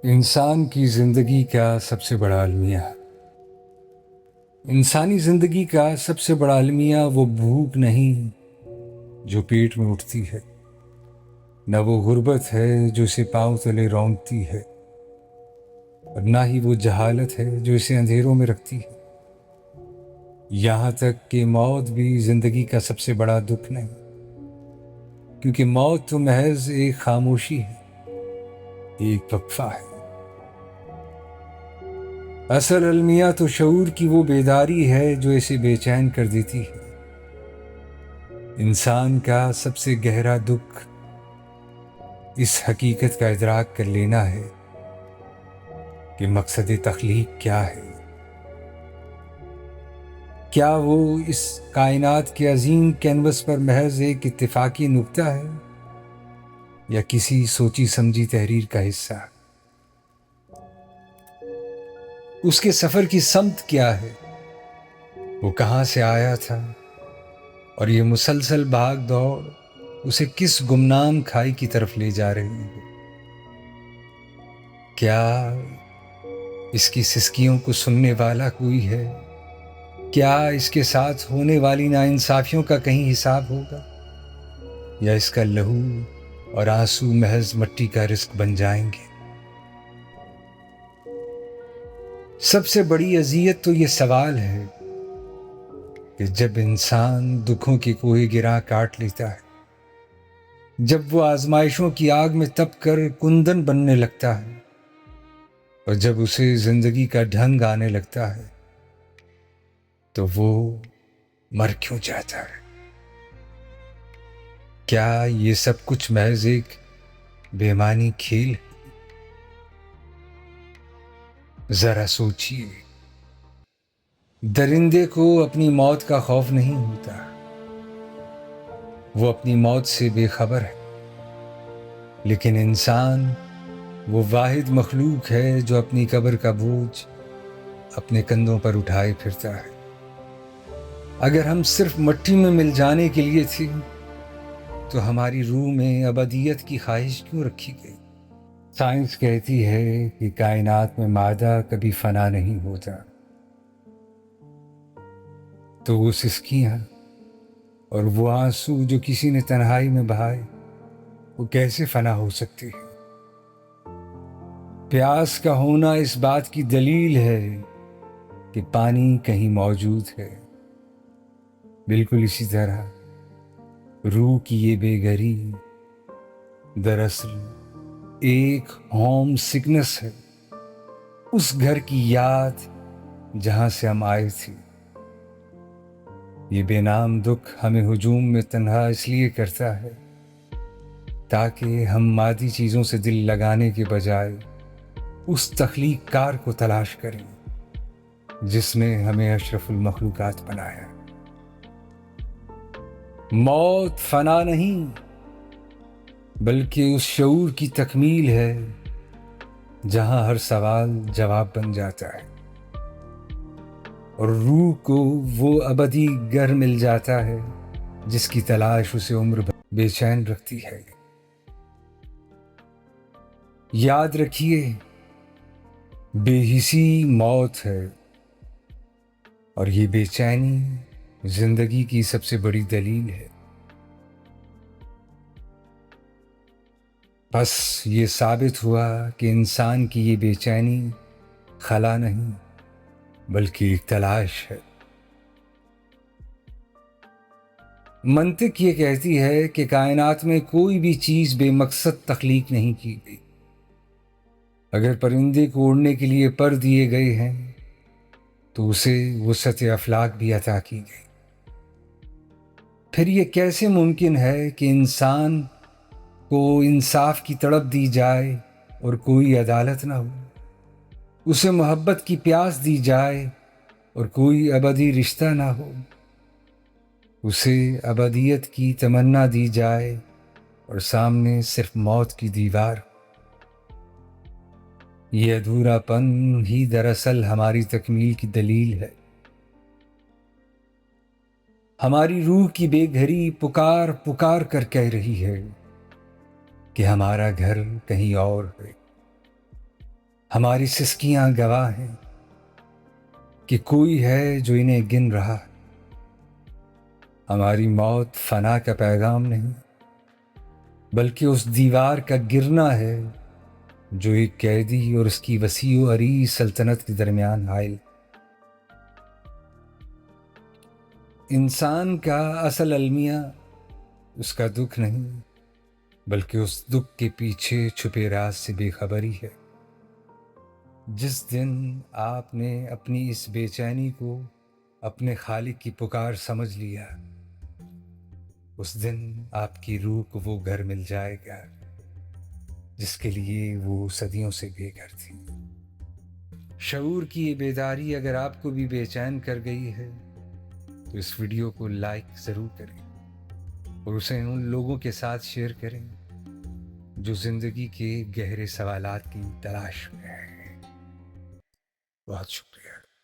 انسان کی زندگی کا سب سے بڑا المیہ انسانی زندگی کا سب سے بڑا المیہ وہ بھوک نہیں جو پیٹ میں اٹھتی ہے، نہ وہ غربت ہے جو اسے پاؤں تلے رونقتی ہے، اور نہ ہی وہ جہالت ہے جو اسے اندھیروں میں رکھتی ہے۔ یہاں تک کہ موت بھی زندگی کا سب سے بڑا دکھ نہیں، کیونکہ موت تو محض ایک خاموشی ہے، ایک وقفہ ہے۔ اصل المیہ تو شعور کی وہ بیداری ہے جو اسے بے چین کر دیتی ہے۔ انسان کا سب سے گہرا دکھ اس حقیقت کا ادراک کر لینا ہے کہ مقصد تخلیق کیا ہے۔ کیا وہ اس کائنات کے عظیم کینوس پر محض ایک اتفاقی نکتہ ہے، یا کسی سوچی سمجھی تحریر کا حصہ؟ اس کے سفر کی سمت کیا ہے؟ وہ کہاں سے آیا تھا، اور یہ مسلسل بھاگ دوڑ اسے کس گمنام کھائی کی طرف لے جا رہی ہے؟ کیا اس کی سسکیوں کو سننے والا کوئی ہے؟ کیا اس کے ساتھ ہونے والی ناانصافیوں کا کہیں حساب ہوگا، یا اس کا لہو اور آنسو محض مٹی کا رزق بن جائیں گے؟ سب سے بڑی اذیت تو یہ سوال ہے کہ جب انسان دکھوں کی کوہ گراں کاٹ لیتا ہے، جب وہ آزمائشوں کی آگ میں تپ کر کندن بننے لگتا ہے، اور جب اسے زندگی کا ڈھنگ آنے لگتا ہے، تو وہ مر کیوں جاتا ہے؟ کیا یہ سب کچھ محض ایک بے معنی کھیل ہے؟ ذرا سوچیے، درندے کو اپنی موت کا خوف نہیں ہوتا، وہ اپنی موت سے بے خبر ہے، لیکن انسان وہ واحد مخلوق ہے جو اپنی قبر کا بوجھ اپنے کندھوں پر اٹھائے پھرتا ہے۔ اگر ہم صرف مٹی میں مل جانے کے لیے تھے تو ہماری روح میں ابدیت کی خواہش کیوں رکھی گئی؟ سائنس کہتی ہے کہ کائنات میں مادہ کبھی فنا نہیں ہوتا، تو وہ سسکیاں اور وہ آنسو جو کسی نے تنہائی میں بہائے، وہ کیسے فنا ہو سکتے ہیں؟ پیاس کا ہونا اس بات کی دلیل ہے کہ پانی کہیں موجود ہے۔ بالکل اسی طرح روح کی یہ بے گھری دراصل ایک ہوم سکنس ہے، اس گھر کی یاد جہاں سے ہم آئے تھے۔ یہ بے نام دکھ ہمیں ہجوم میں تنہا اس لیے کرتا ہے تاکہ ہم مادی چیزوں سے دل لگانے کے بجائے اس تخلیق کار کو تلاش کریں جس نے ہمیں اشرف المخلوقات بنایا۔ موت فنا نہیں، بلکہ اس شعور کی تکمیل ہے جہاں ہر سوال جواب بن جاتا ہے، اور روح کو وہ ابدی گھر مل جاتا ہے جس کی تلاش اسے عمر بھر بے چین رکھتی ہے۔ یاد رکھیے، بے حسی موت ہے، اور یہ بے چینی زندگی کی سب سے بڑی دلیل ہے۔ بس یہ ثابت ہوا کہ انسان کی یہ بے چینی خلا نہیں بلکہ ایک تلاش ہے۔ منطق یہ کہتی ہے کہ کائنات میں کوئی بھی چیز بے مقصد تخلیق نہیں کی گئی۔ اگر پرندے کو اڑنے کے لیے پر دیے گئے ہیں تو اسے وسعت افلاک بھی عطا کی گئی۔ پھر یہ کیسے ممکن ہے کہ انسان کو انصاف کی تڑپ دی جائے اور کوئی عدالت نہ ہو، اسے محبت کی پیاس دی جائے اور کوئی ابدی رشتہ نہ ہو، اسے ابدیت کی تمنا دی جائے اور سامنے صرف موت کی دیوار؟ یہ ادھورا پن ہی دراصل ہماری تکمیل کی دلیل ہے۔ ہماری روح کی بے گھری پکار پکار کر کہہ رہی ہے کہ ہمارا گھر کہیں اور ہے۔ ہماری سسکیاں گواہ ہیں کہ کوئی ہے جو انہیں گن رہا ہے۔ ہماری موت فنا کا پیغام نہیں بلکہ اس دیوار کا گرنا ہے جو ایک قیدی اور اس کی وسیع و عریض سلطنت کے درمیان حائل۔ انسان کا اصل المیہ اس کا دکھ نہیں بلکہ اس دکھ کے پیچھے چھپے راز سے بے خبری ہے۔ جس دن آپ نے اپنی اس بے چینی کو اپنے خالق کی پکار سمجھ لیا، اس دن آپ کی روح کو وہ گھر مل جائے گا جس کے لیے وہ صدیوں سے بے گھر تھی۔ شعور کی یہ بیداری اگر آپ کو بھی بے چین کر گئی ہے تو اس ویڈیو کو لائک ضرور کریں اور اسے ان لوگوں کے ساتھ شیئر کریں جو زندگی کے گہرے سوالات کی تلاش میں ہیں۔ بہت شکریہ۔